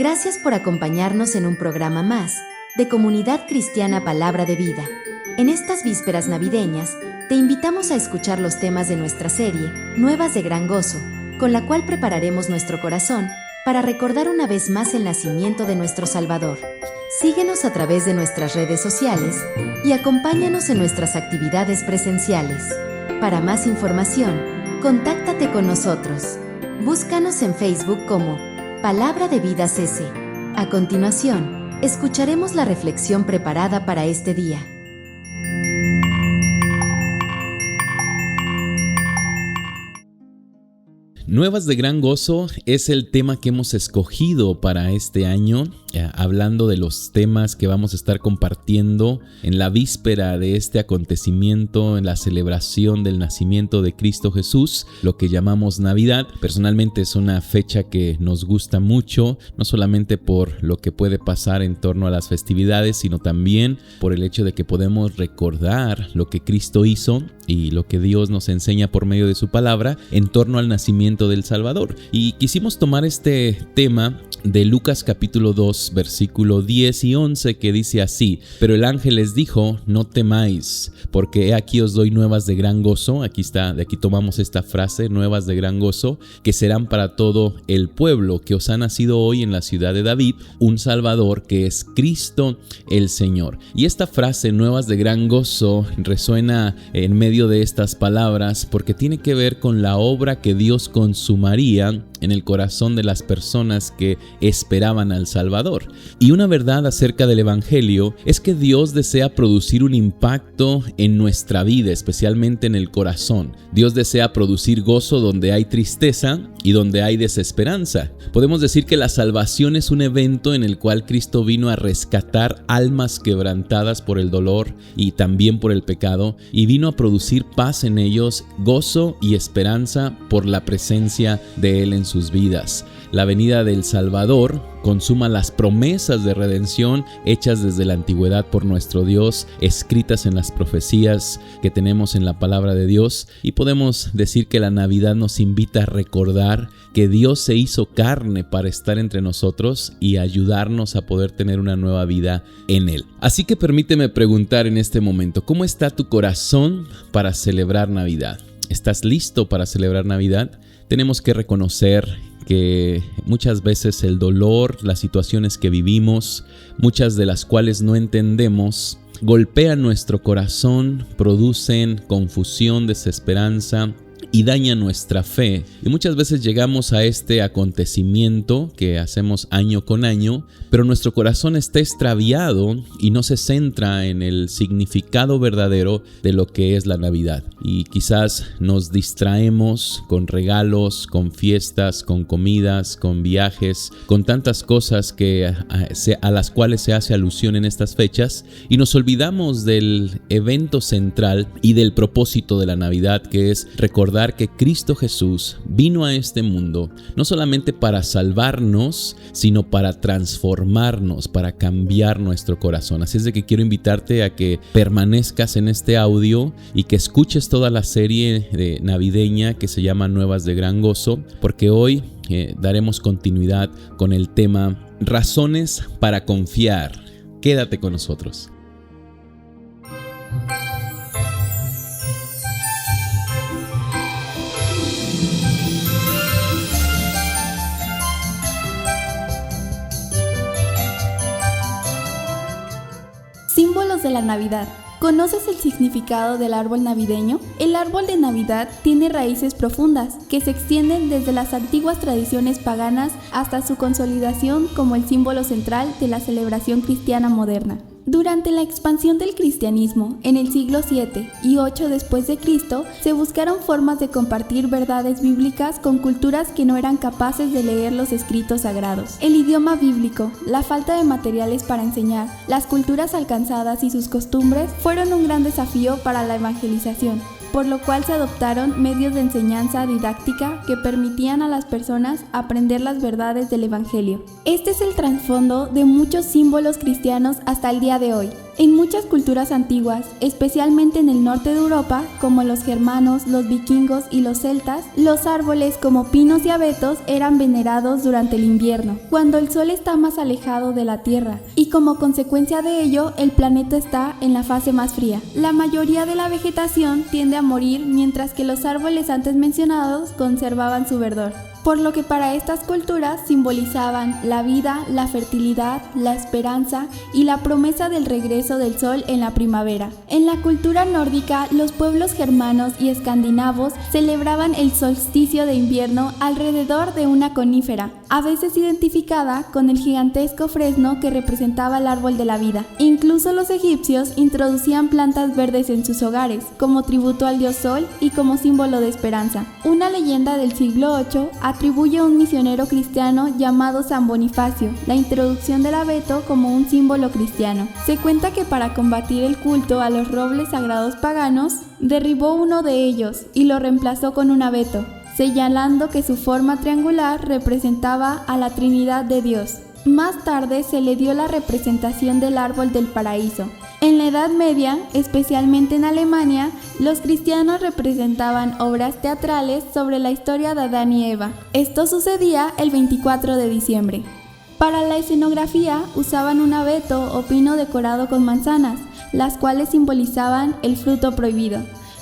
Gracias por acompañarnos en un programa más de Comunidad Cristiana Palabra de Vida. En estas vísperas navideñas, te invitamos a escuchar los temas de nuestra serie, Nuevas de Gran Gozo, con la cual prepararemos nuestro corazón para recordar una vez más el nacimiento de nuestro Salvador. Síguenos a través de nuestras redes sociales y acompáñanos en nuestras actividades presenciales. Para más información, contáctate con nosotros. Búscanos en Facebook como Palabra de Vida CC. A continuación, escucharemos la reflexión preparada para este día. Nuevas de Gran Gozo es el tema que hemos escogido para este año, hablando de los temas que vamos a estar compartiendo en la víspera de este acontecimiento, en la celebración del nacimiento de Cristo Jesús, lo que llamamos Navidad. Personalmente es una fecha que nos gusta mucho, no solamente por lo que puede pasar en torno a las festividades, sino también por el hecho de que podemos recordar lo que Cristo hizo y lo que Dios nos enseña por medio de su palabra en torno al nacimiento del Salvador. Y quisimos tomar este tema de Lucas capítulo 2, versículo 10 y 11, que dice así: pero el ángel les dijo: no temáis, porque he aquí os doy nuevas de gran gozo. Aquí está, de aquí tomamos esta frase, nuevas de gran gozo, que serán para todo el pueblo, que os ha nacido hoy en la ciudad de David un Salvador, que es Cristo el Señor. Y esta frase, nuevas de gran gozo, resuena en medio de estas palabras porque tiene que ver con la obra que Dios consumaría en el corazón de las personas que esperaban al Salvador. Y una verdad acerca del Evangelio es que Dios desea producir un impacto en nuestra vida, especialmente en el corazón. Dios desea producir gozo donde hay tristeza y donde hay desesperanza. Podemos decir que la salvación es un evento en el cual Cristo vino a rescatar almas quebrantadas por el dolor y también por el pecado, y vino a producir paz en ellos, gozo y esperanza por la presencia de Él en sus vidas. La venida del Salvador consuma las promesas de redención hechas desde la antigüedad por nuestro Dios, escritas en las profecías que tenemos en la palabra de Dios, y podemos decir que la Navidad nos invita a recordar que Dios se hizo carne para estar entre nosotros y ayudarnos a poder tener una nueva vida en Él. Así que permíteme preguntar en este momento: ¿cómo está tu corazón para celebrar Navidad? ¿Estás listo para celebrar Navidad? Tenemos que reconocer que muchas veces el dolor, las situaciones que vivimos, muchas de las cuales no entendemos, golpean nuestro corazón, producen confusión, desesperanza y daña nuestra fe. Y muchas veces llegamos a este acontecimiento que hacemos año con año, pero nuestro corazón está extraviado y no se centra en el significado verdadero de lo que es la Navidad. Y quizás nos distraemos con regalos, con fiestas, con comidas, con viajes, con tantas cosas a las cuales se hace alusión en estas fechas, y nos olvidamos del evento central y del propósito de la Navidad, que es recordar que Cristo Jesús vino a este mundo no solamente para salvarnos, sino para transformarnos, para cambiar nuestro corazón. Así es de que quiero invitarte a que permanezcas en este audio y que escuches toda la serie navideña que se llama Nuevas de Gran Gozo, porque hoy daremos continuidad con el tema Razones para confiar. Quédate con nosotros. Símbolos de la Navidad. ¿Conoces el significado del árbol navideño? El árbol de Navidad tiene raíces profundas que se extienden desde las antiguas tradiciones paganas hasta su consolidación como el símbolo central de la celebración cristiana moderna. Durante la expansión del cristianismo en el siglo 7 y 8 después de Cristo, se buscaron formas de compartir verdades bíblicas con culturas que no eran capaces de leer los escritos sagrados. El idioma bíblico, la falta de materiales para enseñar, las culturas alcanzadas y sus costumbres fueron un gran desafío para la evangelización, por lo cual se adoptaron medios de enseñanza didáctica que permitían a las personas aprender las verdades del Evangelio. Este es el trasfondo de muchos símbolos cristianos hasta el día de hoy. En muchas culturas antiguas, especialmente en el norte de Europa, como los germanos, los vikingos y los celtas, los árboles como pinos y abetos eran venerados durante el invierno, cuando el sol está más alejado de la Tierra, y como consecuencia de ello, el planeta está en la fase más fría. La mayoría de la vegetación tiende a morir, mientras que los árboles antes mencionados conservaban su verdor, por lo que para estas culturas simbolizaban la vida, la fertilidad, la esperanza y la promesa del regreso del sol en la primavera. En la cultura nórdica, los pueblos germanos y escandinavos celebraban el solsticio de invierno alrededor de una conífera, a veces identificada con el gigantesco fresno que representaba el árbol de la vida. Incluso los egipcios introducían plantas verdes en sus hogares, como tributo al dios Sol y como símbolo de esperanza. Una leyenda del siglo VIII atribuye a un misionero cristiano llamado San Bonifacio la introducción del abeto como un símbolo cristiano. Se cuenta que para combatir el culto a los robles sagrados paganos, derribó uno de ellos y lo reemplazó con un abeto, señalando que su forma triangular representaba a la Trinidad de Dios. Más tarde se le dio la representación del árbol del paraíso. En la Edad Media, especialmente en Alemania, los cristianos representaban obras teatrales sobre la historia de Adán y Eva. Esto sucedía el 24 de diciembre. Para la escenografía usaban un abeto o pino decorado con manzanas, las cuales simbolizaban el fruto prohibido,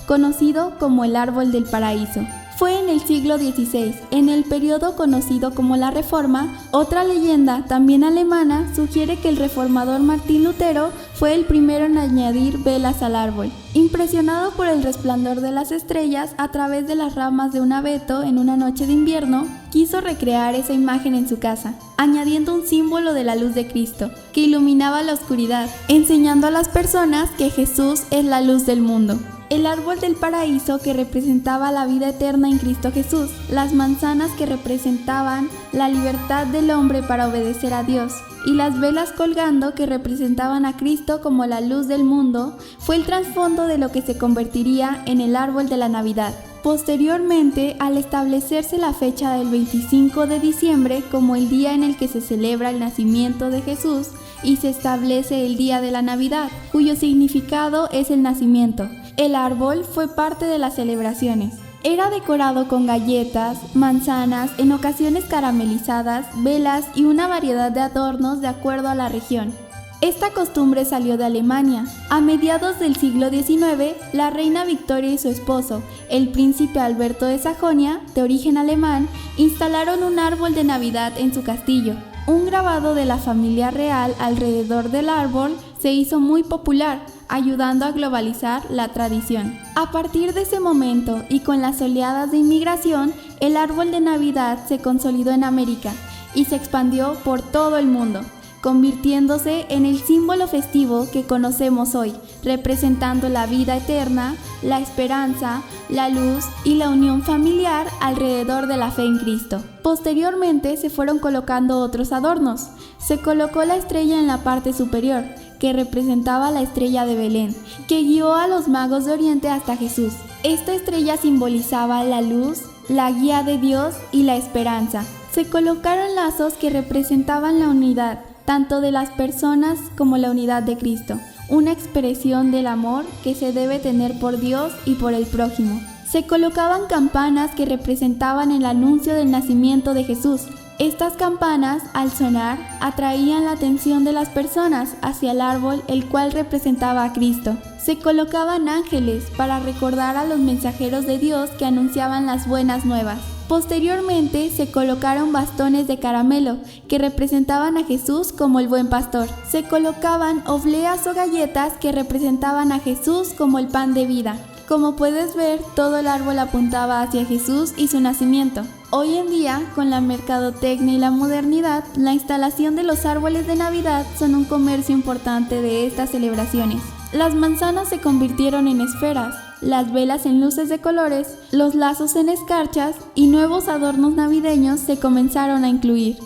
conocido como el árbol del paraíso. Fue en el siglo XVI, en el periodo conocido como la Reforma. Otra leyenda, también alemana, sugiere que el reformador Martín Lutero fue el primero en añadir velas al árbol. Impresionado por el resplandor de las estrellas a través de las ramas de un abeto en una noche de invierno, quiso recrear esa imagen en su casa, añadiendo un símbolo de la luz de Cristo, que iluminaba la oscuridad, enseñando a las personas que Jesús es la luz del mundo. El árbol del paraíso, que representaba la vida eterna en Cristo Jesús, las manzanas, que representaban la libertad del hombre para obedecer a Dios, y las velas colgando, que representaban a Cristo como la luz del mundo, fue el trasfondo de lo que se convertiría en el árbol de la Navidad. Posteriormente, al establecerse la fecha del 25 de diciembre como el día en el que se celebra el nacimiento de Jesús, y se establece el día de la Navidad, cuyo significado es el nacimiento, el árbol fue parte de las celebraciones. Era decorado con galletas, manzanas, en ocasiones caramelizadas, velas y una variedad de adornos de acuerdo a la región. Esta costumbre salió de Alemania. A mediados del siglo XIX, la reina Victoria y su esposo, el príncipe Alberto de Sajonia, de origen alemán, instalaron un árbol de Navidad en su castillo. Un grabado de la familia real alrededor del árbol se hizo muy popular, ayudando a globalizar la tradición. A partir de ese momento y con las oleadas de inmigración, el árbol de Navidad se consolidó en América y se expandió por todo el mundo, convirtiéndose en el símbolo festivo que conocemos hoy, representando la vida eterna, la esperanza, la luz y la unión familiar alrededor de la fe en Cristo. Posteriormente se fueron colocando otros adornos. Se colocó la estrella en la parte superior, que representaba la estrella de Belén, que guió a los magos de Oriente hasta Jesús. Esta estrella simbolizaba la luz, la guía de Dios y la esperanza. Se colocaron lazos que representaban la unidad, tanto de las personas como la unidad de Cristo, una expresión del amor que se debe tener por Dios y por el prójimo. Se colocaban campanas que representaban el anuncio del nacimiento de Jesús. Estas campanas, al sonar, atraían la atención de las personas hacia el árbol, el cual representaba a Cristo. Se colocaban ángeles para recordar a los mensajeros de Dios que anunciaban las buenas nuevas. Posteriormente se colocaron bastones de caramelo que representaban a Jesús como el buen pastor. Se colocaban obleas o galletas que representaban a Jesús como el pan de vida. Como puedes ver, todo el árbol apuntaba hacia Jesús y su nacimiento. Hoy en día, con la mercadotecnia y la modernidad, la instalación de los árboles de Navidad son un comercio importante de estas celebraciones. Las manzanas se convirtieron en esferas, las velas en luces de colores, los lazos en escarchas y nuevos adornos navideños se comenzaron a incluir.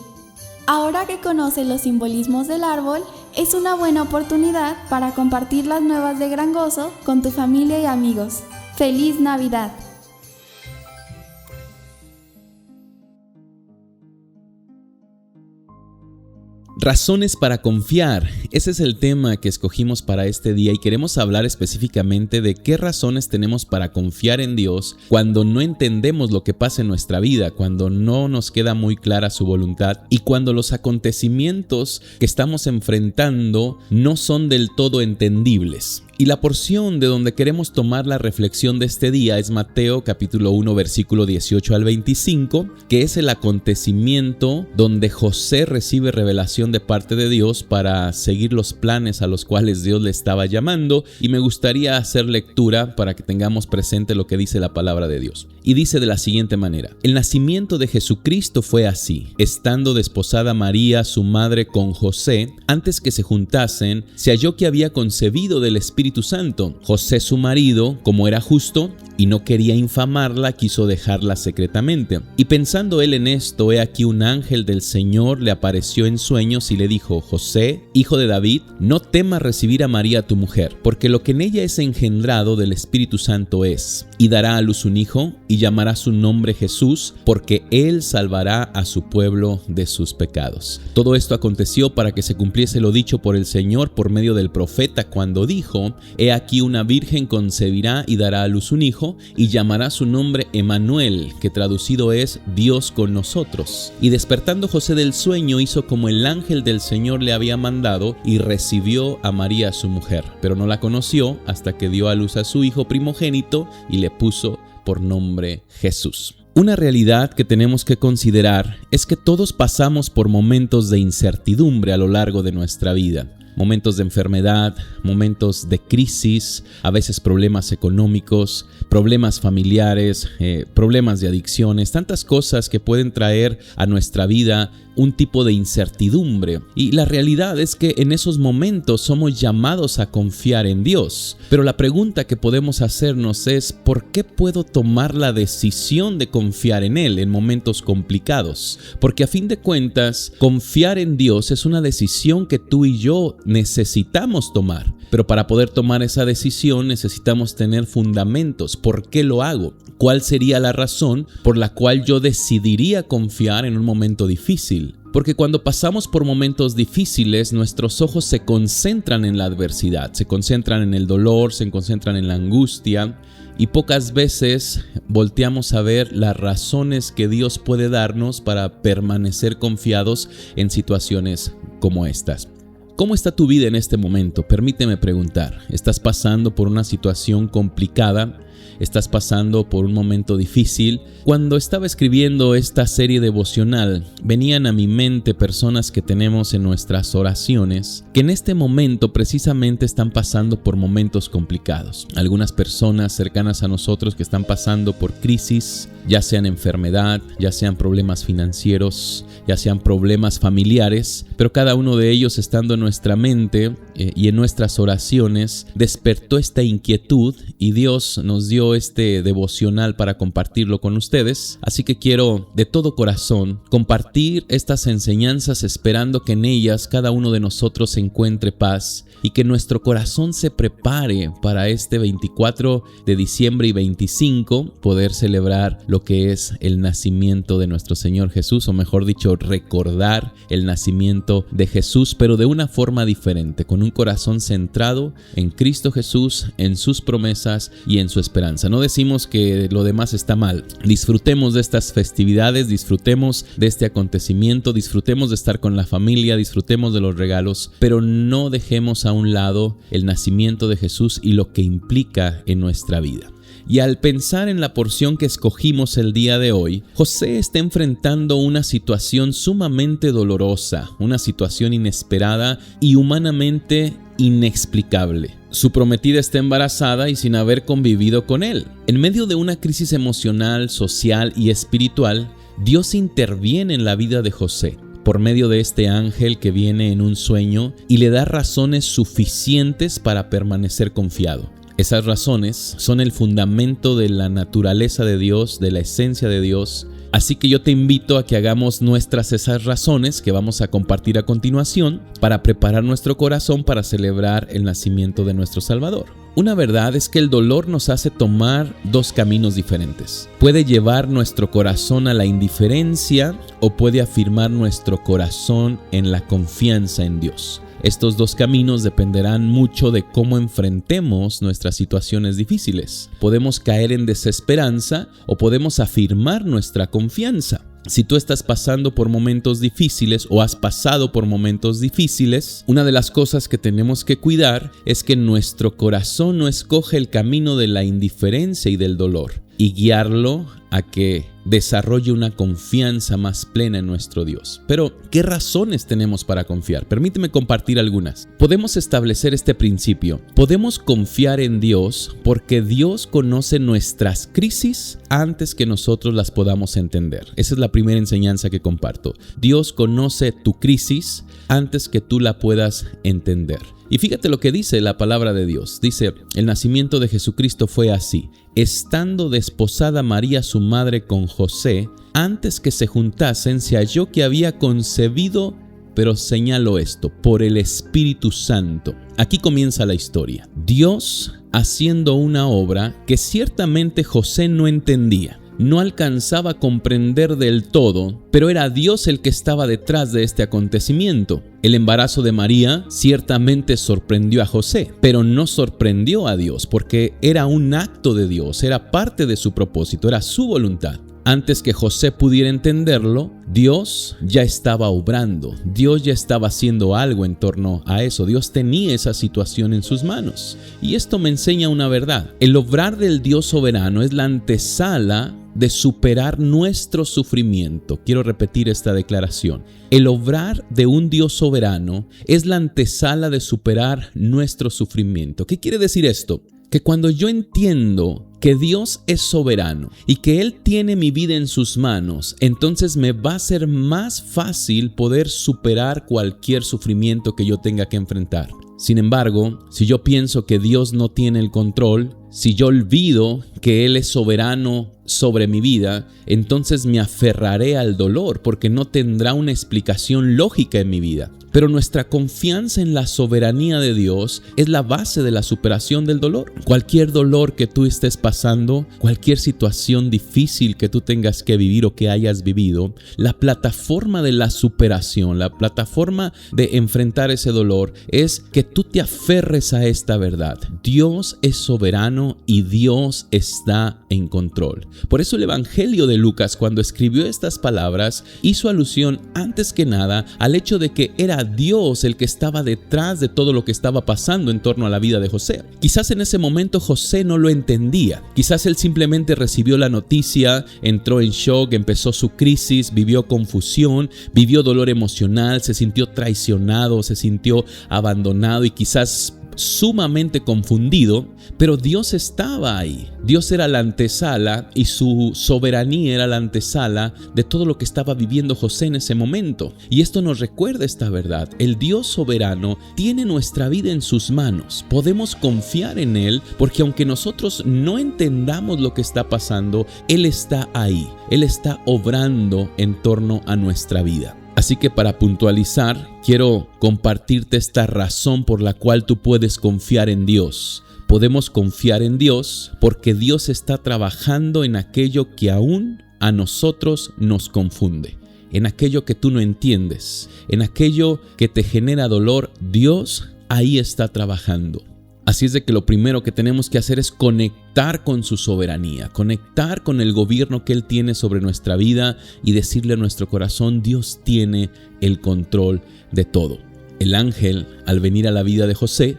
Ahora que conoces los simbolismos del árbol, es una buena oportunidad para compartir las nuevas de Gran Gozo con tu familia y amigos. ¡Feliz Navidad! Razones para confiar. Ese es el tema que escogimos para este día y queremos hablar específicamente de qué razones tenemos para confiar en Dios cuando no entendemos lo que pasa en nuestra vida, cuando no nos queda muy clara su voluntad y cuando los acontecimientos que estamos enfrentando no son del todo entendibles. Y la porción de donde queremos tomar la reflexión de este día es Mateo capítulo 1 versículo 18 al 25, que es el acontecimiento donde José recibe revelación de parte de Dios para seguir los planes a los cuales Dios le estaba llamando, y me gustaría hacer lectura para que tengamos presente lo que dice la palabra de Dios. Y dice de la siguiente manera: el nacimiento de Jesucristo fue así. Estando desposada María, su madre, con José, antes que se juntasen, se halló que había concebido del Espíritu Santo. José, su marido, como era justo y no quería infamarla, quiso dejarla secretamente. Y pensando él en esto, he aquí un ángel del Señor le apareció en sueños y le dijo: José, hijo de David, no temas recibir a María tu mujer, porque lo que en ella es engendrado del Espíritu Santo es, y dará a luz un hijo, y llamará su nombre Jesús, porque él salvará a su pueblo de sus pecados. Todo esto aconteció para que se cumpliese lo dicho por el Señor por medio del profeta, cuando dijo: he aquí una virgen concebirá y dará a luz un hijo, y llamará su nombre Emmanuel, que traducido es Dios con nosotros. Y despertando José del sueño, hizo como el ángel del Señor le había mandado, y recibió a María su mujer, pero no la conoció hasta que dio a luz a su hijo primogénito y le puso por nombre Jesús. Una realidad que tenemos que considerar es que todos pasamos por momentos de incertidumbre a lo largo de nuestra vida. Momentos de enfermedad, momentos de crisis, a veces problemas económicos, problemas familiares, problemas de adicciones, tantas cosas que pueden traer a nuestra vida un tipo de incertidumbre. Y la realidad es que en esos momentos somos llamados a confiar en Dios. Pero la pregunta que podemos hacernos es: ¿por qué puedo tomar la decisión de confiar en Él en momentos complicados? Porque a fin de cuentas, confiar en Dios es una decisión que tú y yo necesitamos tomar. Pero para poder tomar esa decisión necesitamos tener fundamentos. ¿Por qué lo hago? ¿Cuál sería la razón por la cual yo decidiría confiar en un momento difícil? Porque cuando pasamos por momentos difíciles, nuestros ojos se concentran en la adversidad, se concentran en el dolor, se concentran en la angustia, y pocas veces volteamos a ver las razones que Dios puede darnos para permanecer confiados en situaciones como estas. ¿Cómo está tu vida en este momento? Permíteme preguntar. ¿Estás pasando por una situación complicada? ¿Estás pasando por un momento difícil? Cuando estaba escribiendo esta serie devocional, venían a mi mente personas que tenemos en nuestras oraciones que en este momento precisamente están pasando por momentos complicados. Algunas personas cercanas a nosotros que están pasando por crisis, ya sean enfermedad, ya sean problemas financieros, ya sean problemas familiares, pero cada uno de ellos, estando en nuestra mente y en nuestras oraciones, despertó esta inquietud y Dios nos dio este devocional para compartirlo con ustedes. Así que quiero de todo corazón compartir estas enseñanzas, esperando que en ellas cada uno de nosotros encuentre paz y que nuestro corazón se prepare para este 24 de diciembre y 25 poder celebrar lo que es el nacimiento de nuestro Señor Jesús, o mejor dicho, recordar el nacimiento de Jesús, pero de una forma diferente, con un corazón centrado en Cristo Jesús, en sus promesas y en su esperanza. No decimos que lo demás está mal. Disfrutemos de estas festividades, disfrutemos de este acontecimiento, disfrutemos de estar con la familia, disfrutemos de los regalos, pero no dejemos a un lado el nacimiento de Jesús y lo que implica en nuestra vida. Y al pensar en la porción que escogimos el día de hoy, José está enfrentando una situación sumamente dolorosa, una situación inesperada y humanamente inexplicable. Su prometida está embarazada y sin haber convivido con él. En medio de una crisis emocional, social y espiritual, Dios interviene en la vida de José por medio de este ángel que viene en un sueño y le da razones suficientes para permanecer confiado. Esas razones son el fundamento de la naturaleza de Dios, de la esencia de Dios, Así que yo te invito a que hagamos nuestras esas razones que vamos a compartir a continuación para preparar nuestro corazón para celebrar el nacimiento de nuestro Salvador. Una verdad es que el dolor nos hace tomar dos caminos diferentes. Puede llevar nuestro corazón a la indiferencia o puede afirmar nuestro corazón en la confianza en Dios. Estos dos caminos dependerán mucho de cómo enfrentemos nuestras situaciones difíciles. Podemos caer en desesperanza o podemos afirmar nuestra confianza. Si tú estás pasando por momentos difíciles o has pasado por momentos difíciles, una de las cosas que tenemos que cuidar es que nuestro corazón no escoge el camino de la indiferencia y del dolor y guiarlo a que desarrolle una confianza más plena en nuestro Dios. Pero, ¿qué razones tenemos para confiar? Permíteme compartir algunas. Podemos establecer este principio. Podemos confiar en Dios porque Dios conoce nuestras crisis antes que nosotros las podamos entender. Esa es la primera enseñanza que comparto. Dios conoce tu crisis antes que tú la puedas entender. Y fíjate lo que dice la palabra de Dios. Dice, el nacimiento de Jesucristo fue así. Estando desposada María su madre con José, antes que se juntasen, se halló que había concebido, pero señalo esto, por el Espíritu Santo. Aquí comienza la historia. Dios haciendo una obra que ciertamente José no entendía. No alcanzaba a comprender del todo, pero era Dios el que estaba detrás de este acontecimiento. El embarazo de María ciertamente sorprendió a José, pero no sorprendió a Dios porque era un acto de Dios, era parte de su propósito, era su voluntad. Antes que José pudiera entenderlo, Dios ya estaba obrando, Dios ya estaba haciendo algo en torno a eso, Dios tenía esa situación en sus manos. Y esto me enseña una verdad, el obrar del Dios soberano es la antesala de superar nuestro sufrimiento. Quiero repetir esta declaración. El obrar de un Dios soberano es la antesala de superar nuestro sufrimiento. ¿Qué quiere decir esto? Que cuando yo entiendo que Dios es soberano y que Él tiene mi vida en sus manos, entonces me va a ser más fácil poder superar cualquier sufrimiento que yo tenga que enfrentar. Sin embargo, si yo pienso que Dios no tiene el control, si yo olvido que Él es soberano sobre mi vida, entonces me aferraré al dolor porque no tendrá una explicación lógica en mi vida. Pero nuestra confianza en la soberanía de Dios es la base de la superación del dolor. Cualquier dolor que tú estés pasando, cualquier situación difícil que tú tengas que vivir o que hayas vivido, la plataforma de la superación, la plataforma de enfrentar ese dolor es que tú te aferres a esta verdad. Dios es soberano y Dios está en control. Por eso el Evangelio de Lucas, cuando escribió estas palabras, hizo alusión antes que nada al hecho de que era Dios el que estaba detrás de todo lo que estaba pasando en torno a la vida de José. Quizás en ese momento José no lo entendía. Quizás él simplemente recibió la noticia, entró en shock, empezó su crisis, vivió confusión, vivió dolor emocional, se sintió traicionado, se sintió abandonado y quizás sumamente confundido, pero Dios estaba ahí. Dios era la antesala y su soberanía era la antesala de todo lo que estaba viviendo José en ese momento. Y esto nos recuerda esta verdad. El Dios soberano tiene nuestra vida en sus manos. Podemos confiar en Él porque aunque nosotros no entendamos lo que está pasando, Él está ahí. Él está obrando en torno a nuestra vida. Así que para puntualizar, quiero compartirte esta razón por la cual tú puedes confiar en Dios. Podemos confiar en Dios porque Dios está trabajando en aquello que aún a nosotros nos confunde, en aquello que tú no entiendes, en aquello que te genera dolor. Dios ahí está trabajando. Así es de que lo primero que tenemos que hacer es conectar con su soberanía, conectar con el gobierno que Él tiene sobre nuestra vida y decirle a nuestro corazón, Dios tiene el control de todo. El ángel, al venir a la vida de José,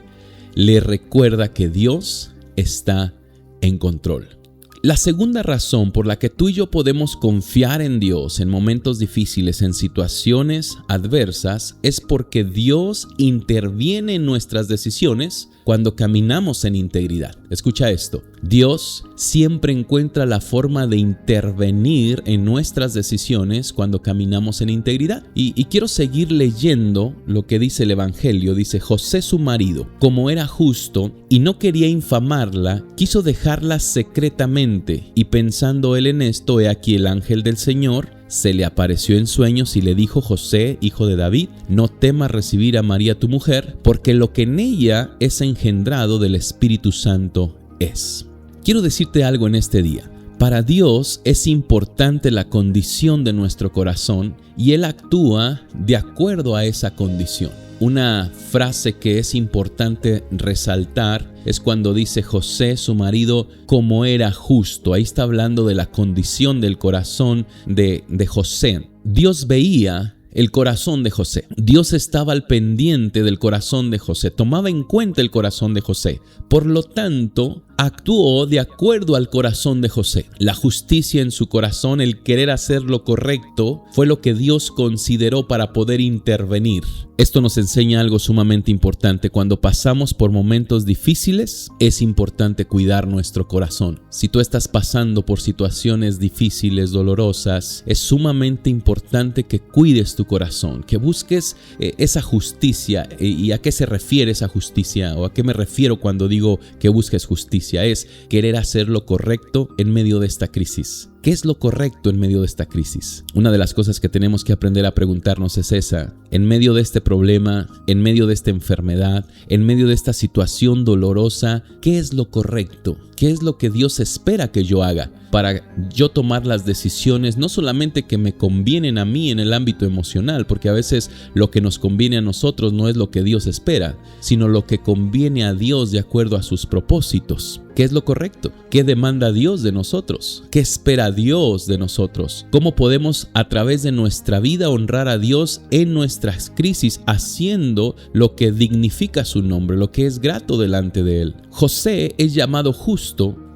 le recuerda que Dios está en control. La segunda razón por la que tú y yo podemos confiar en Dios en momentos difíciles, en situaciones adversas, es porque Dios interviene en nuestras decisiones cuando caminamos en integridad. Escucha esto, Dios siempre encuentra la forma de intervenir en nuestras decisiones cuando caminamos en integridad. Y quiero seguir leyendo lo que dice el Evangelio. Dice: José, su marido, como era justo y no quería infamarla, quiso dejarla secretamente, y pensando él en esto, he aquí el ángel del Señor se le apareció en sueños y le dijo: José, hijo de David, no temas recibir a María tu mujer, porque lo que en ella es engendrado del Espíritu Santo es. Quiero decirte algo en este día. Para Dios es importante la condición de nuestro corazón y Él actúa de acuerdo a esa condición. Una frase que es importante resaltar es cuando dice José, su marido, como era justo. Ahí está hablando de la condición del corazón de José. Dios veía el corazón de José. Dios estaba al pendiente del corazón de José, tomaba en cuenta el corazón de José. Por lo tanto, actuó de acuerdo al corazón de José. La justicia en su corazón, el querer hacer lo correcto, fue lo que Dios consideró para poder intervenir. Esto nos enseña algo sumamente importante. Cuando pasamos por momentos difíciles, es importante cuidar nuestro corazón. Si tú estás pasando por situaciones difíciles, dolorosas, es sumamente importante que cuides tu corazón, que busques esa justicia. ¿Y a qué se refiere esa justicia? ¿O a qué me refiero cuando digo que busques justicia? Es querer hacer lo correcto en medio de esta crisis. ¿Qué es lo correcto en medio de esta crisis? Una de las cosas que tenemos que aprender a preguntarnos es esa. En medio de este problema, en medio de esta enfermedad, en medio de esta situación dolorosa, ¿qué es lo correcto? ¿Qué es lo que Dios espera que yo haga para yo tomar las decisiones no solamente que me convienen a mí en el ámbito emocional? Porque a veces lo que nos conviene a nosotros no es lo que Dios espera, sino lo que conviene a Dios de acuerdo a sus propósitos. ¿Qué es lo correcto? ¿Qué demanda Dios de nosotros? ¿Qué espera Dios de nosotros? ¿Cómo podemos a través de nuestra vida honrar a Dios en nuestras crisis, haciendo lo que dignifica su nombre, lo que es grato delante de Él? José es llamado justo,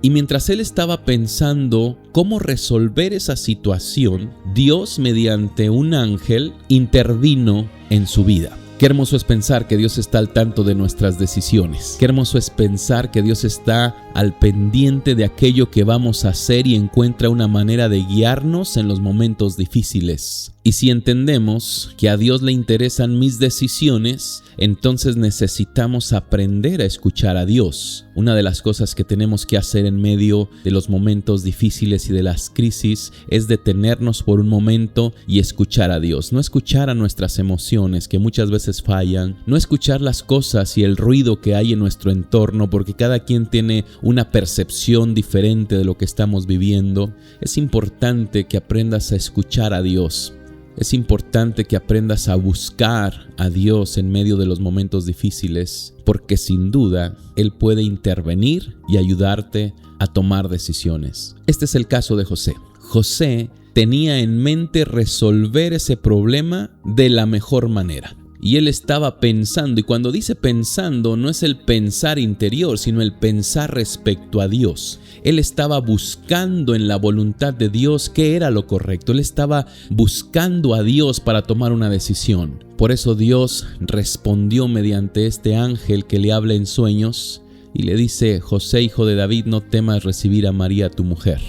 y mientras él estaba pensando cómo resolver esa situación, Dios, mediante un ángel, intervino en su vida. Qué hermoso es pensar que Dios está al tanto de nuestras decisiones. Qué hermoso es pensar que Dios está al pendiente de aquello que vamos a hacer y encuentra una manera de guiarnos en los momentos difíciles. Y si entendemos que a Dios le interesan mis decisiones, entonces necesitamos aprender a escuchar a Dios. Una de las cosas que tenemos que hacer en medio de los momentos difíciles y de las crisis es detenernos por un momento y escuchar a Dios. No escuchar a nuestras emociones, que muchas veces fallan. No escuchar las cosas y el ruido que hay en nuestro entorno, porque cada quien tiene una percepción diferente de lo que estamos viviendo. Es importante que aprendas a escuchar a Dios. Es importante que aprendas a buscar a Dios en medio de los momentos difíciles, porque sin duda Él puede intervenir y ayudarte a tomar decisiones. Este es el caso de José. José tenía en mente resolver ese problema de la mejor manera. Y él estaba pensando, y cuando dice pensando, no es el pensar interior, sino el pensar respecto a Dios. Él estaba buscando en la voluntad de Dios qué era lo correcto. Él estaba buscando a Dios para tomar una decisión. Por eso Dios respondió mediante este ángel que le habla en sueños y le dice: José, hijo de David, no temas recibir a María tu mujer.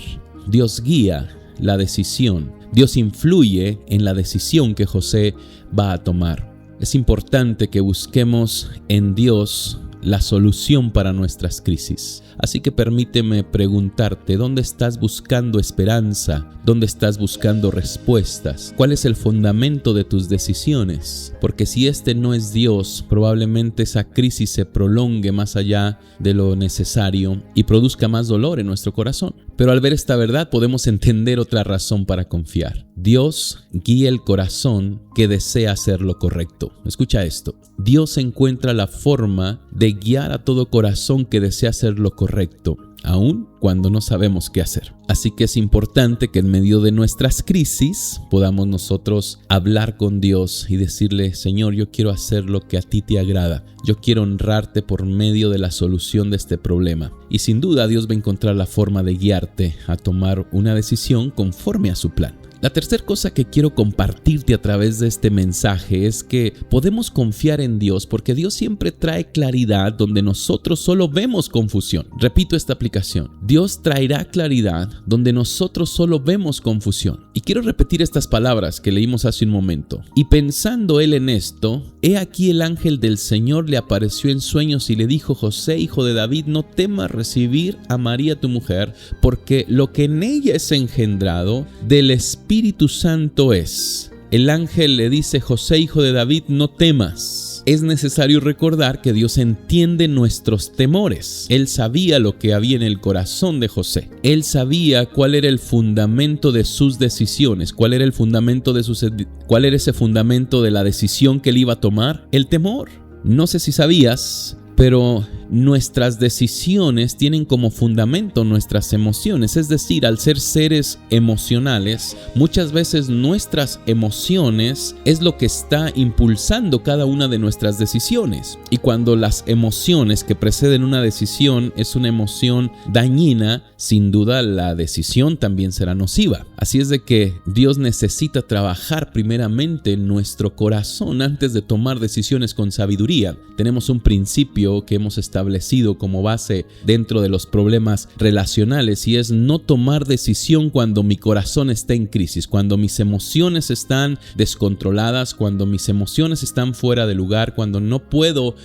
Dios guía la decisión. Dios influye en la decisión que José va a tomar. Es importante que busquemos en Dios la solución para nuestras crisis. Así que permíteme preguntarte, ¿dónde estás buscando esperanza? ¿Dónde estás buscando respuestas? ¿Cuál es el fundamento de tus decisiones? Porque si este no es Dios, probablemente esa crisis se prolongue más allá de lo necesario y produzca más dolor en nuestro corazón. Pero al ver esta verdad podemos entender otra razón para confiar. Dios guía el corazón que desea hacer lo correcto. Escucha esto. Dios encuentra la forma de guiar a todo corazón que desea hacer lo correcto, aun cuando no sabemos qué hacer. Así que es importante que en medio de nuestras crisis podamos nosotros hablar con Dios y decirle: Señor, yo quiero hacer lo que a ti te agrada. Yo quiero honrarte por medio de la solución de este problema. Y sin duda Dios va a encontrar la forma de guiarte a tomar una decisión conforme a su plan. La tercera cosa que quiero compartirte a través de este mensaje es que podemos confiar en Dios porque Dios siempre trae claridad donde nosotros solo vemos confusión. Repito esta aplicación. Dios traerá claridad donde nosotros solo vemos confusión. Y quiero repetir estas palabras que leímos hace un momento. Y pensando él en esto, he aquí el ángel del Señor le apareció en sueños y le dijo: José, hijo de David, no temas recibir a María tu mujer, porque lo que en ella es engendrado del Espíritu Santo es. El ángel le dice: José, hijo de David, no temas. Es necesario recordar que Dios entiende nuestros temores. Él sabía lo que había en el corazón de José. Él sabía cuál era el fundamento de sus decisiones, cuál era ese fundamento de la decisión que él iba a tomar. El temor. No sé si sabías, pero nuestras decisiones tienen como fundamento nuestras emociones. Es decir, al ser seres emocionales, muchas veces nuestras emociones es lo que está impulsando cada una de nuestras decisiones. Y cuando las emociones que preceden una decisión es una emoción dañina, sin duda la decisión también será nociva. Así es de que Dios necesita trabajar primeramente en nuestro corazón antes de tomar decisiones con sabiduría. Tenemos un principio que hemos establecido como base dentro de los problemas relacionales, y es no tomar decisión cuando mi corazón está en crisis, cuando mis emociones están descontroladas, cuando mis emociones están fuera de lugar, cuando no puedo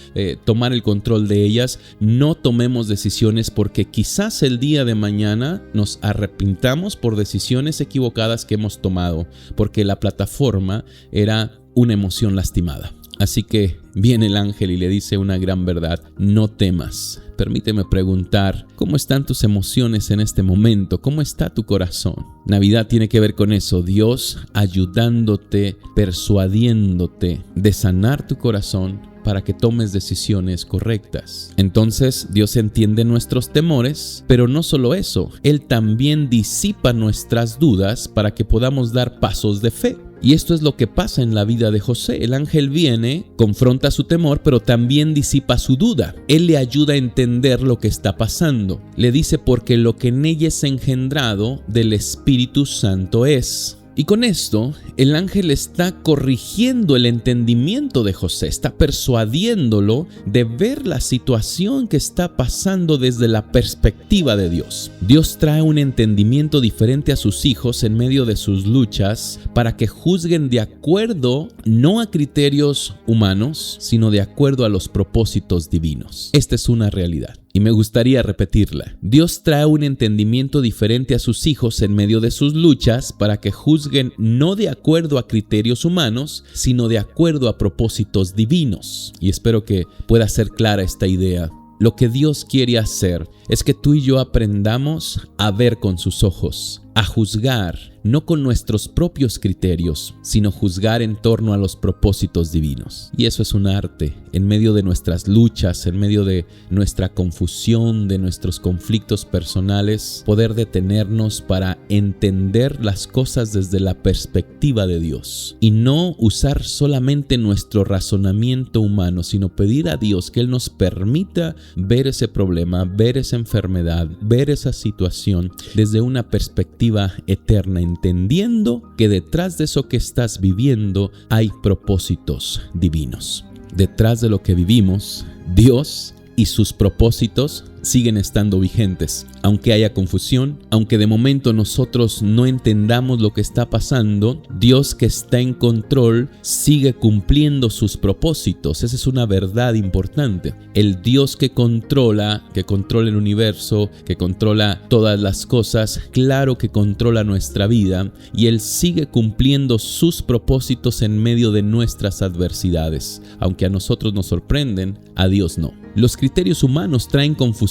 tomar el control de ellas. No tomemos decisiones porque quizás el día de mañana nos arrepintamos por decisiones equivocadas que hemos tomado, porque la plataforma era una emoción lastimada. Así que viene el ángel y le dice una gran verdad: no temas. Permíteme preguntar, ¿cómo están tus emociones en este momento? ¿Cómo está tu corazón? Navidad tiene que ver con eso, Dios ayudándote, persuadiéndote de sanar tu corazón para que tomes decisiones correctas. Entonces, Dios entiende nuestros temores, pero no solo eso, Él también disipa nuestras dudas para que podamos dar pasos de fe. Y esto es lo que pasa en la vida de José. El ángel viene, confronta su temor, pero también disipa su duda. Él le ayuda a entender lo que está pasando. Le dice: porque lo que en ella es engendrado del Espíritu Santo es. Y con esto, el ángel está corrigiendo el entendimiento de José, está persuadiéndolo de ver la situación que está pasando desde la perspectiva de Dios. Dios trae un entendimiento diferente a sus hijos en medio de sus luchas para que juzguen de acuerdo no a criterios humanos, sino de acuerdo a los propósitos divinos. Esta es una realidad. Y me gustaría repetirla. Dios trae un entendimiento diferente a sus hijos en medio de sus luchas para que juzguen no de acuerdo a criterios humanos, sino de acuerdo a propósitos divinos. Y espero que pueda ser clara esta idea. Lo que Dios quiere hacer es que tú y yo aprendamos a ver con sus ojos, a juzgar no con nuestros propios criterios, sino juzgar en torno a los propósitos divinos. Y eso es un arte. En medio de nuestras luchas, en medio de nuestra confusión, de nuestros conflictos personales, poder detenernos para entender las cosas desde la perspectiva de Dios y no usar solamente nuestro razonamiento humano, sino pedir a Dios que Él nos permita ver ese problema, ver esa enfermedad, ver esa situación desde una perspectiva eterna, entendiendo que detrás de eso que estás viviendo hay propósitos divinos. Detrás de lo que vivimos, Dios y sus propósitos siguen estando vigentes. Aunque haya confusión, aunque de momento nosotros no entendamos lo que está pasando, Dios, que está en control, sigue cumpliendo sus propósitos. Esa es una verdad importante. El Dios que controla el universo, que controla todas las cosas, claro que controla nuestra vida, y Él sigue cumpliendo sus propósitos en medio de nuestras adversidades. Aunque a nosotros nos sorprenden, a Dios no. Los criterios humanos traen confusión.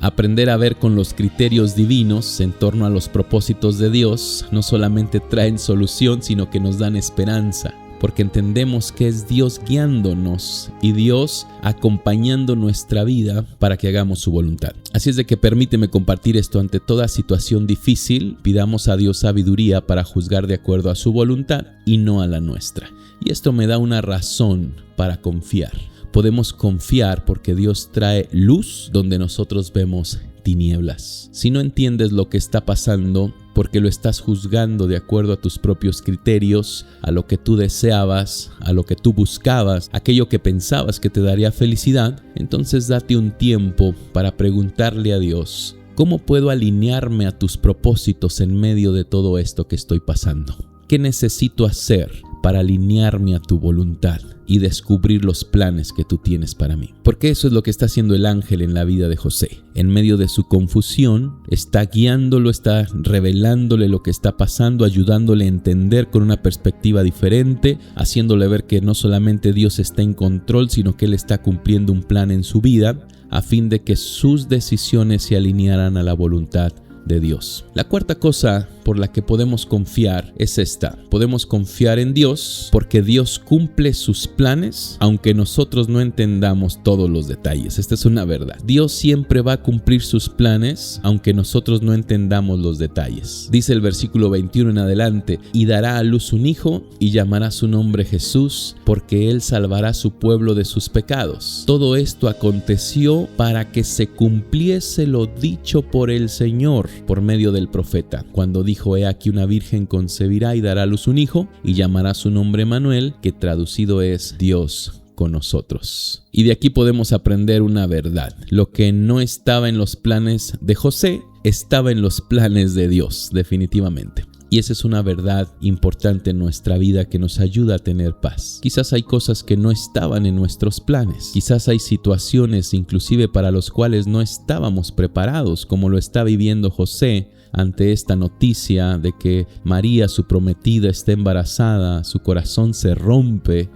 Aprender a ver con los criterios divinos en torno a los propósitos de Dios no solamente traen solución, sino que nos dan esperanza, porque entendemos que es Dios guiándonos y Dios acompañando nuestra vida para que hagamos su voluntad. Así es de que permíteme compartir esto. Ante toda situación difícil, pidamos a Dios sabiduría para juzgar de acuerdo a su voluntad y no a la nuestra. Y esto me da una razón para confiar. Podemos confiar porque Dios trae luz donde nosotros vemos tinieblas. Si no entiendes lo que está pasando, porque lo estás juzgando de acuerdo a tus propios criterios, a lo que tú deseabas, a lo que tú buscabas, aquello que pensabas que te daría felicidad, entonces date un tiempo para preguntarle a Dios: ¿cómo puedo alinearme a tus propósitos en medio de todo esto que estoy pasando? ¿Qué necesito hacer para alinearme a tu voluntad y descubrir los planes que tú tienes para mí? Porque eso es lo que está haciendo el ángel en la vida de José. En medio de su confusión, está guiándolo, está revelándole lo que está pasando, ayudándole a entender con una perspectiva diferente, haciéndole ver que no solamente Dios está en control, sino que Él está cumpliendo un plan en su vida, a fin de que sus decisiones se alinearan a la voluntad de Dios. La cuarta cosa por la que podemos confiar es esta: podemos confiar en Dios porque Dios cumple sus planes aunque nosotros no entendamos todos los detalles. Esta es una verdad. Dios siempre va a cumplir sus planes aunque nosotros no entendamos los detalles. Dice el versículo 21 en adelante: y dará a luz un hijo y llamará su nombre Jesús, porque él salvará a su pueblo de sus pecados. Todo esto aconteció para que se cumpliese lo dicho por el Señor por medio del profeta, cuando dijo: he aquí una virgen concebirá y dará a luz un hijo y llamará su nombre Emmanuel, que traducido es Dios con nosotros. Y de aquí podemos aprender una verdad: lo que no estaba en los planes de José estaba en los planes de Dios, definitivamente. Y esa es una verdad importante en nuestra vida que nos ayuda a tener paz. Quizás hay cosas que no estaban en nuestros planes. Quizás hay situaciones inclusive para las cuales no estábamos preparados, como lo está viviendo José ante esta noticia de que María, su prometida, está embarazada. Su corazón se rompe,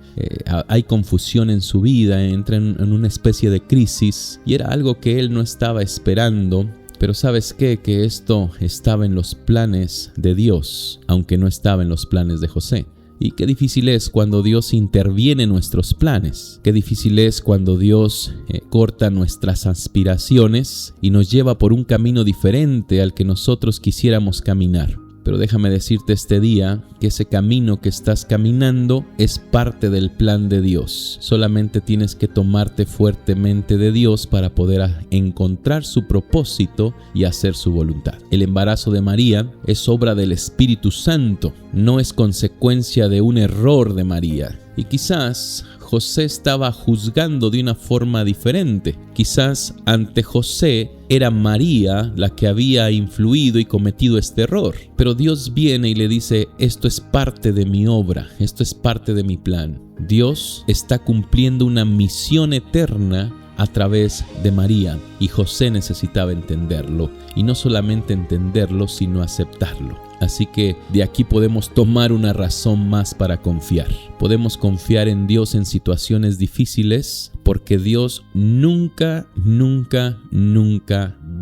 hay confusión en su vida, entra en una especie de crisis, y era algo que él no estaba esperando. Pero ¿sabes qué? Que esto estaba en los planes de Dios, aunque no estaba en los planes de José. Y qué difícil es cuando Dios interviene en nuestros planes. Qué difícil es cuando Dios corta nuestras aspiraciones y nos lleva por un camino diferente al que nosotros quisiéramos caminar. Pero déjame decirte este día que ese camino que estás caminando es parte del plan de Dios. Solamente tienes que tomarte fuertemente de Dios para poder encontrar su propósito y hacer su voluntad. El embarazo de María es obra del Espíritu Santo, no es consecuencia de un error de María. Y quizás José estaba juzgando de una forma diferente. Quizás ante José era María la que había influido y cometido este error. Pero Dios viene y le dice: esto es parte de mi obra, esto es parte de mi plan. Dios está cumpliendo una misión eterna a través de María, y José necesitaba entenderlo, y no solamente entenderlo, sino aceptarlo. Así que de aquí podemos tomar una razón más para confiar. Podemos confiar en Dios en situaciones difíciles, porque Dios nunca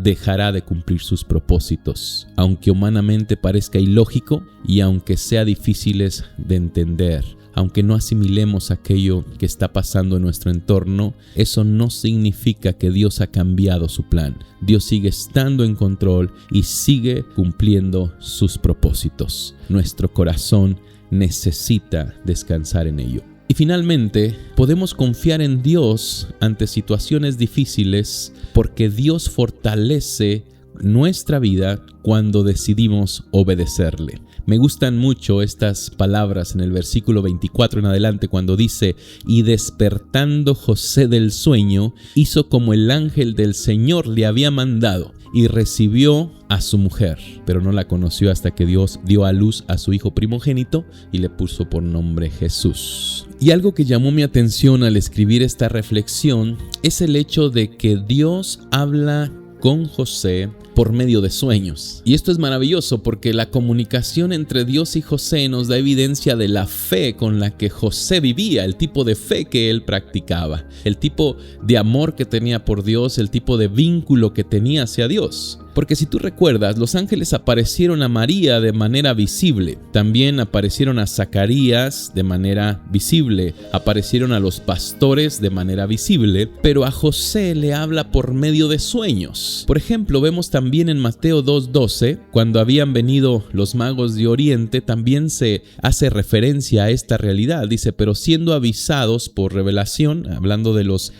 dejará de cumplir sus propósitos, aunque humanamente parezca ilógico y aunque sea difíciles de entender. Aunque no asimilemos aquello que está pasando en nuestro entorno, eso no significa que Dios ha cambiado su plan. Dios sigue estando en control y sigue cumpliendo sus propósitos. Nuestro corazón necesita descansar en ello. Y finalmente, podemos confiar en Dios ante situaciones difíciles porque Dios fortalece nuestra vida cuando decidimos obedecerle. Me gustan mucho estas palabras en el versículo 24 en adelante, cuando dice: y despertando José del sueño, hizo como el ángel del Señor le había mandado, y recibió a su mujer, pero no la conoció hasta que Dios dio a luz a su hijo primogénito y le puso por nombre Jesús. Y algo que llamó mi atención al escribir esta reflexión es el hecho de que Dios habla con José por medio de sueños. Y esto es maravilloso porque la comunicación entre Dios y José nos da evidencia de la fe con la que José vivía, el tipo de fe que él practicaba, el tipo de amor que tenía por Dios, el tipo de vínculo que tenía hacia Dios. Porque si tú recuerdas, los ángeles aparecieron a María de manera visible, también aparecieron a Zacarías de manera visible, aparecieron a los pastores de manera visible, pero a José le habla por medio de sueños. Por ejemplo, vemos también también en Mateo 2:12, cuando habían venido los magos de Oriente, también se hace referencia a esta realidad. Dice, pero siendo avisados por revelación, hablando de los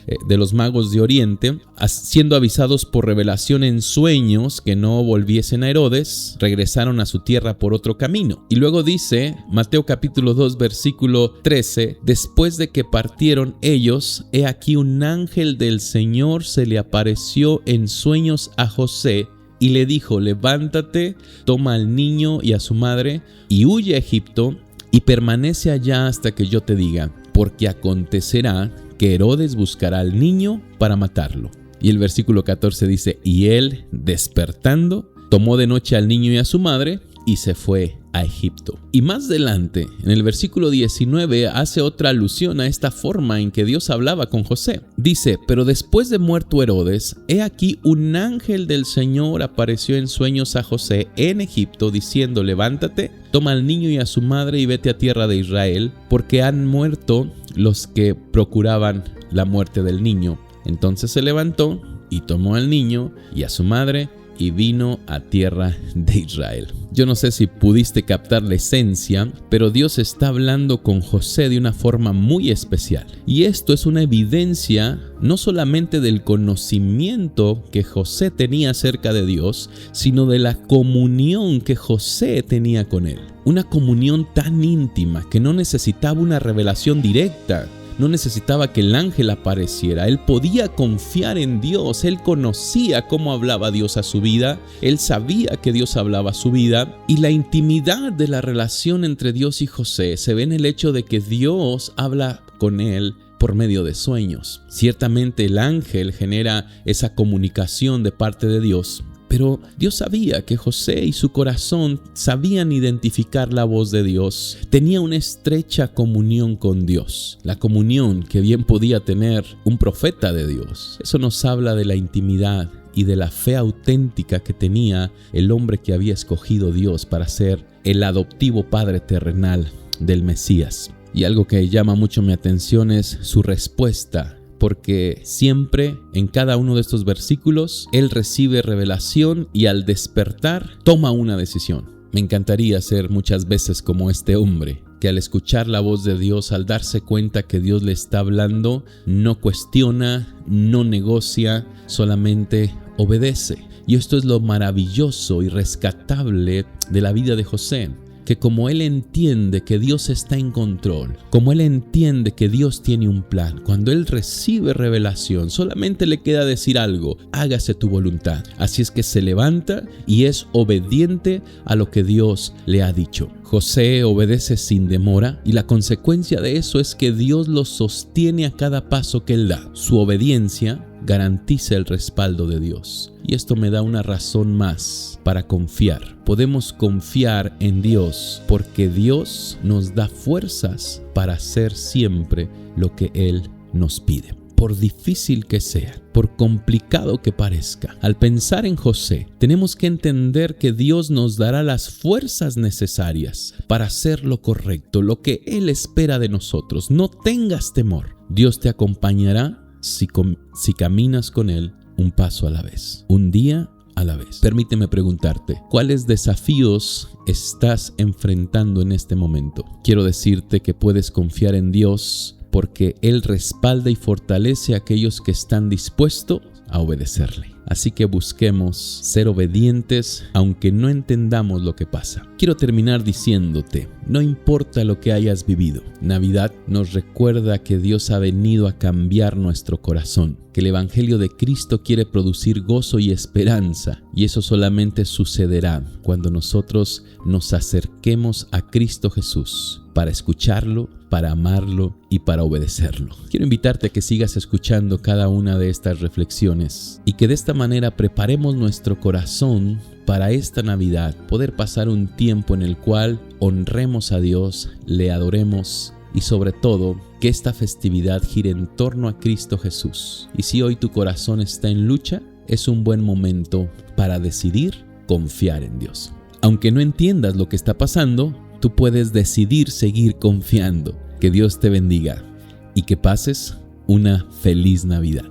magos de Oriente, siendo avisados por revelación en sueños que no volviesen a Herodes, regresaron a su tierra por otro camino. Y luego dice, Mateo capítulo 2, versículo 13, después de que partieron ellos, he aquí un ángel del Señor se le apareció en sueños a José y le dijo, levántate, toma al niño y a su madre y huye a Egipto y permanece allá hasta que yo te diga, porque acontecerá que Herodes buscará al niño para matarlo. Y el versículo 14 dice, y él, despertando, tomó de noche al niño y a su madre y se fue a Egipto. Y más adelante, en el versículo 19, hace otra alusión a esta forma en que Dios hablaba con José. Dice, pero después de muerto Herodes, he aquí un ángel del Señor apareció en sueños a José en Egipto, diciendo, levántate, toma al niño y a su madre y vete a tierra de Israel, porque han muerto los que procuraban la muerte del niño. Entonces se levantó y tomó al niño y a su madre y vino a tierra de Israel. Yo no sé si pudiste captar la esencia, pero Dios está hablando con José de una forma muy especial. Y esto es una evidencia no solamente del conocimiento que José tenía acerca de Dios, sino de la comunión que José tenía con él. Una comunión tan íntima que no necesitaba una revelación directa. No necesitaba que el ángel apareciera, él podía confiar en Dios, él conocía cómo hablaba Dios a su vida, él sabía que Dios hablaba a su vida, y la intimidad de la relación entre Dios y José se ve en el hecho de que Dios habla con él por medio de sueños. Ciertamente el ángel genera esa comunicación de parte de Dios, pero Dios sabía que José y su corazón sabían identificar la voz de Dios. Tenía una estrecha comunión con Dios, la comunión que bien podía tener un profeta de Dios. Eso nos habla de la intimidad y de la fe auténtica que tenía el hombre que había escogido Dios para ser el adoptivo padre terrenal del Mesías. Y algo que llama mucho mi atención es su respuesta, porque siempre en cada uno de estos versículos él recibe revelación y al despertar toma una decisión. Me encantaría ser muchas veces como este hombre, que al escuchar la voz de Dios, al darse cuenta que Dios le está hablando, no cuestiona, no negocia, solamente obedece. Y esto es lo maravilloso y rescatable de la vida de José, que como él entiende que Dios está en control, como él entiende que Dios tiene un plan, cuando él recibe revelación, solamente le queda decir algo: hágase tu voluntad. Así es que se levanta y es obediente a lo que Dios le ha dicho. José obedece sin demora y la consecuencia de eso es que Dios lo sostiene a cada paso que él da. Su obediencia garantiza el respaldo de Dios. Y esto me da una razón más para confiar. Podemos confiar en Dios porque Dios nos da fuerzas para hacer siempre lo que Él nos pide. Por difícil que sea, por complicado que parezca, al pensar en José, tenemos que entender que Dios nos dará las fuerzas necesarias para hacer lo correcto, lo que Él espera de nosotros. No tengas temor. Dios te acompañará si caminas con Él un paso a la vez, un día a la vez. Permíteme preguntarte, ¿cuáles desafíos estás enfrentando en este momento? Quiero decirte que puedes confiar en Dios porque Él respalda y fortalece a aquellos que están dispuestos a obedecerle. Así que busquemos ser obedientes aunque no entendamos lo que pasa. Quiero terminar diciéndote, no importa lo que hayas vivido, Navidad nos recuerda que Dios ha venido a cambiar nuestro corazón, que el Evangelio de Cristo quiere producir gozo y esperanza, y eso solamente sucederá cuando nosotros nos acerquemos a Cristo Jesús para escucharlo, para amarlo y para obedecerlo. Quiero invitarte a que sigas escuchando cada una de estas reflexiones y que de esta manera preparemos nuestro corazón para esta Navidad, poder pasar un tiempo en el cual honremos a Dios, le adoremos y sobre todo que esta festividad gire en torno a Cristo Jesús. Y si hoy tu corazón está en lucha, es un buen momento para decidir confiar en Dios. Aunque no entiendas lo que está pasando, tú puedes decidir seguir confiando. Que Dios te bendiga y que pases una feliz Navidad.